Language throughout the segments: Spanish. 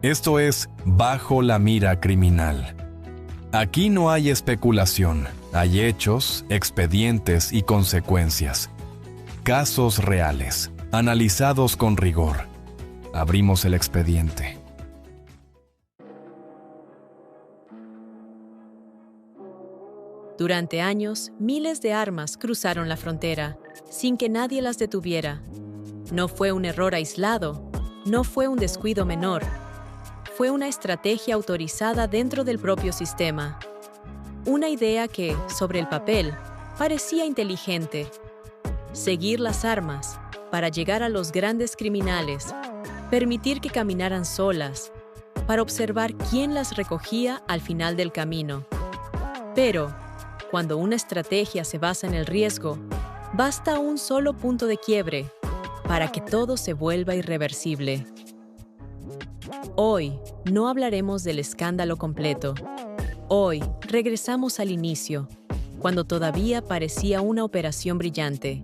Esto es Bajo la Mira Criminal. Aquí no hay especulación, hay hechos, expedientes y consecuencias. Casos reales, analizados con rigor. Abrimos el expediente. Durante años, miles de armas cruzaron la frontera, sin que nadie las detuviera. No fue un error aislado, no fue un descuido menor. Fue una estrategia autorizada dentro del propio sistema. Una idea que, sobre el papel, parecía inteligente. Seguir las armas para llegar a los grandes criminales, permitir que caminaran solas, para observar quién las recogía al final del camino. Pero, cuando una estrategia se basa en el riesgo, basta un solo punto de quiebre para que todo se vuelva irreversible. Hoy no hablaremos del escándalo completo. Hoy regresamos al inicio, cuando todavía parecía una operación brillante.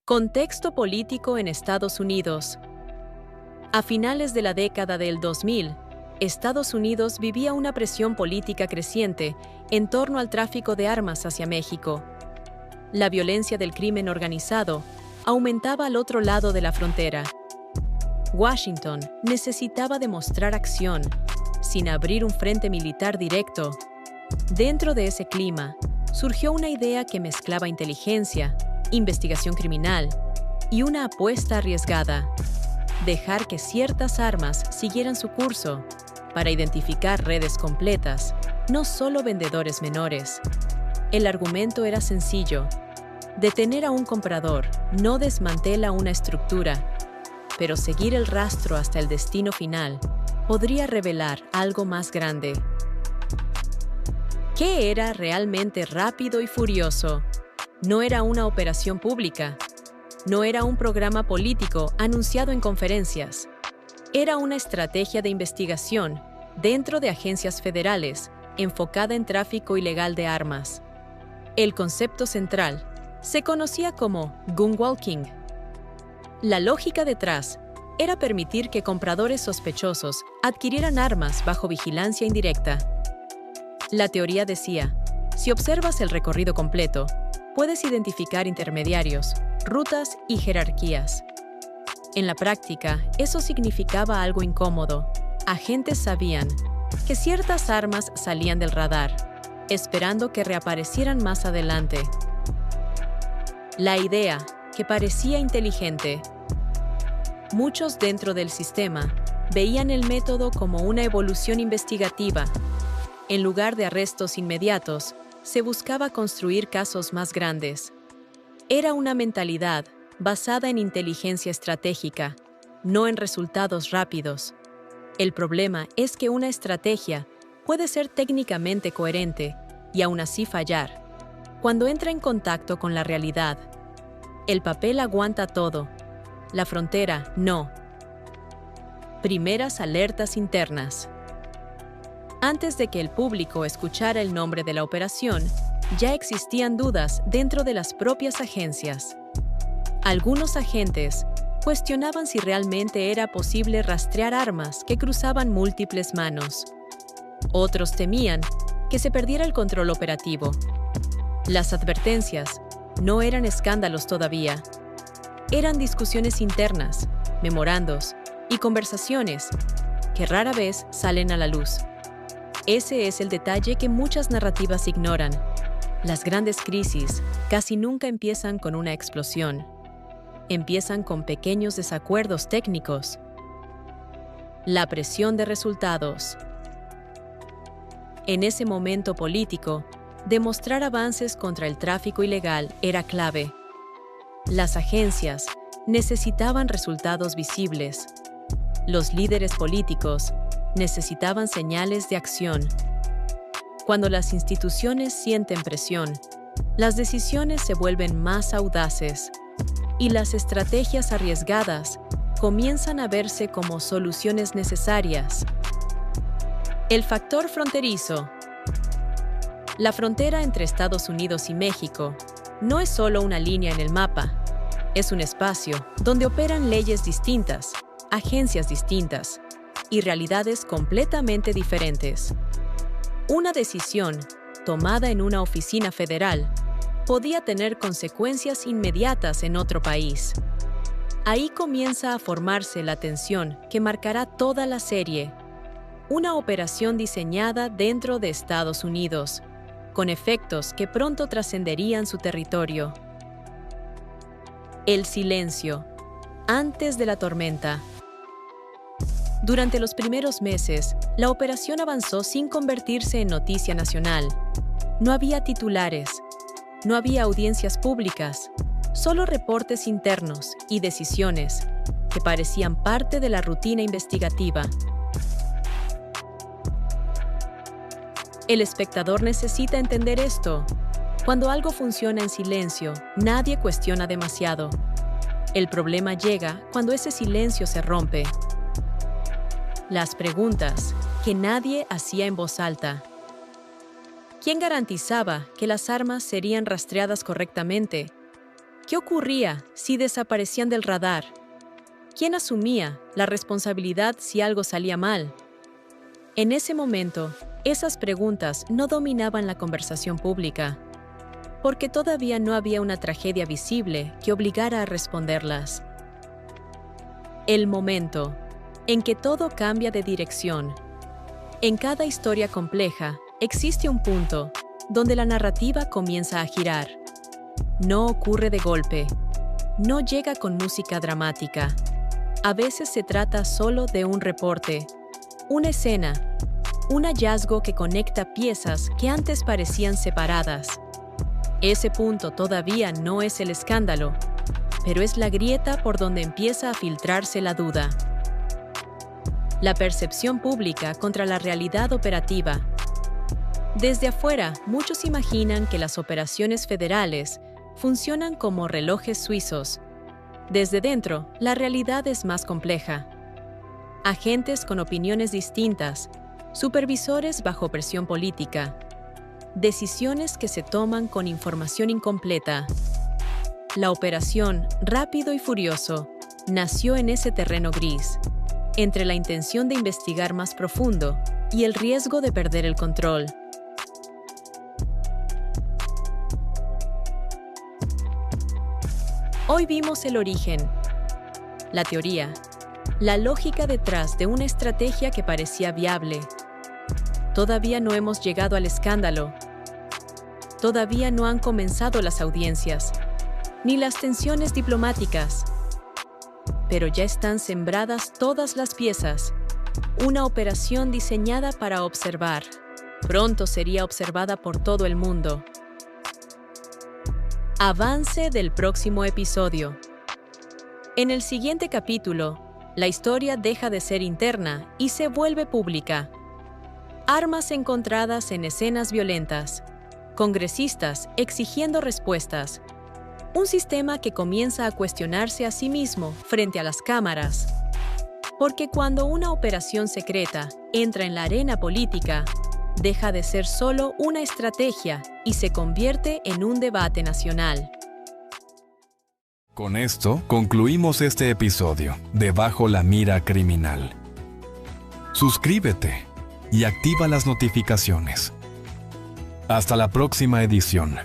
Contexto político en Estados Unidos. A finales de la década del 2000, Estados Unidos vivía una presión política creciente en torno al tráfico de armas hacia México. La violencia del crimen organizado aumentaba al otro lado de la frontera. Washington necesitaba demostrar acción, sin abrir un frente militar directo. Dentro de ese clima, surgió una idea que mezclaba inteligencia, investigación criminal y una apuesta arriesgada: dejar que ciertas armas siguieran su curso para identificar redes completas, no solo vendedores menores. El argumento era sencillo: detener a un comprador no desmantela una estructura, pero seguir el rastro hasta el destino final podría revelar algo más grande. ¿Qué era realmente Rápido y Furioso? No era una operación pública. No era un programa político anunciado en conferencias. Era una estrategia de investigación dentro de agencias federales enfocada en tráfico ilegal de armas. El concepto central se conocía como gunwalking. La lógica detrás era permitir que compradores sospechosos adquirieran armas bajo vigilancia indirecta. La teoría decía: si observas el recorrido completo, puedes identificar intermediarios, rutas y jerarquías. En la práctica, eso significaba algo incómodo. Agentes sabían que ciertas armas salían del radar, esperando que reaparecieran más adelante. La idea, que parecía inteligente. Muchos dentro del sistema veían el método como una evolución investigativa. En lugar de arrestos inmediatos, se buscaba construir casos más grandes. Era una mentalidad basada en inteligencia estratégica, no en resultados rápidos. El problema es que una estrategia puede ser técnicamente coherente y aún así fallar cuando entra en contacto con la realidad. El papel aguanta todo, la frontera no. Primeras alertas internas. Antes de que el público escuchara el nombre de la operación, ya existían dudas dentro de las propias agencias. Algunos agentes cuestionaban si realmente era posible rastrear armas que cruzaban múltiples manos. Otros temían que se perdiera el control operativo. Las advertencias no eran escándalos todavía. Eran discusiones internas, memorandos y conversaciones que rara vez salen a la luz. Ese es el detalle que muchas narrativas ignoran. Las grandes crisis casi nunca empiezan con una explosión. Empiezan con pequeños desacuerdos técnicos. La presión de resultados. En ese momento político, demostrar avances contra el tráfico ilegal era clave. Las agencias necesitaban resultados visibles. Los líderes políticos necesitaban señales de acción. Cuando las instituciones sienten presión, las decisiones se vuelven más audaces y las estrategias arriesgadas comienzan a verse como soluciones necesarias. El factor fronterizo. La frontera entre Estados Unidos y México no es solo una línea en el mapa, es un espacio donde operan leyes distintas, agencias distintas y realidades completamente diferentes. Una decisión, tomada en una oficina federal, podía tener consecuencias inmediatas en otro país. Ahí comienza a formarse la tensión que marcará toda la serie. Una operación diseñada dentro de Estados Unidos, con efectos que pronto trascenderían su territorio. El silencio, antes de la tormenta. Durante los primeros meses, la operación avanzó sin convertirse en noticia nacional. No había titulares, no había audiencias públicas, solo reportes internos y decisiones que parecían parte de la rutina investigativa. El espectador necesita entender esto. Cuando algo funciona en silencio, nadie cuestiona demasiado. El problema llega cuando ese silencio se rompe. Las preguntas que nadie hacía en voz alta. ¿Quién garantizaba que las armas serían rastreadas correctamente? ¿Qué ocurría si desaparecían del radar? ¿Quién asumía la responsabilidad si algo salía mal? En ese momento, esas preguntas no dominaban la conversación pública, porque todavía no había una tragedia visible que obligara a responderlas. El momento en que todo cambia de dirección. En cada historia compleja existe un punto donde la narrativa comienza a girar. No ocurre de golpe, no llega con música dramática. A veces se trata solo de un reporte, una escena, un hallazgo que conecta piezas que antes parecían separadas. Ese punto todavía no es el escándalo, pero es la grieta por donde empieza a filtrarse la duda. La percepción pública contra la realidad operativa. Desde afuera, muchos imaginan que las operaciones federales funcionan como relojes suizos. Desde dentro, la realidad es más compleja. Agentes con opiniones distintas, supervisores bajo presión política, decisiones que se toman con información incompleta. La operación Rápido y Furioso nació en ese terreno gris, entre la intención de investigar más profundo y el riesgo de perder el control. Hoy vimos el origen, la teoría, la lógica detrás de una estrategia que parecía viable. Todavía no hemos llegado al escándalo. Todavía no han comenzado las audiencias, ni las tensiones diplomáticas. Pero ya están sembradas todas las piezas. Una operación diseñada para observar. Pronto sería observada por todo el mundo. Avance del próximo episodio. En el siguiente capítulo, la historia deja de ser interna y se vuelve pública. Armas encontradas en escenas violentas. Congresistas exigiendo respuestas. Un sistema que comienza a cuestionarse a sí mismo frente a las cámaras. Porque cuando una operación secreta entra en la arena política, deja de ser solo una estrategia y se convierte en un debate nacional. Con esto concluimos este episodio de Bajo la Mira Criminal. Suscríbete y activa las notificaciones. Hasta la próxima edición.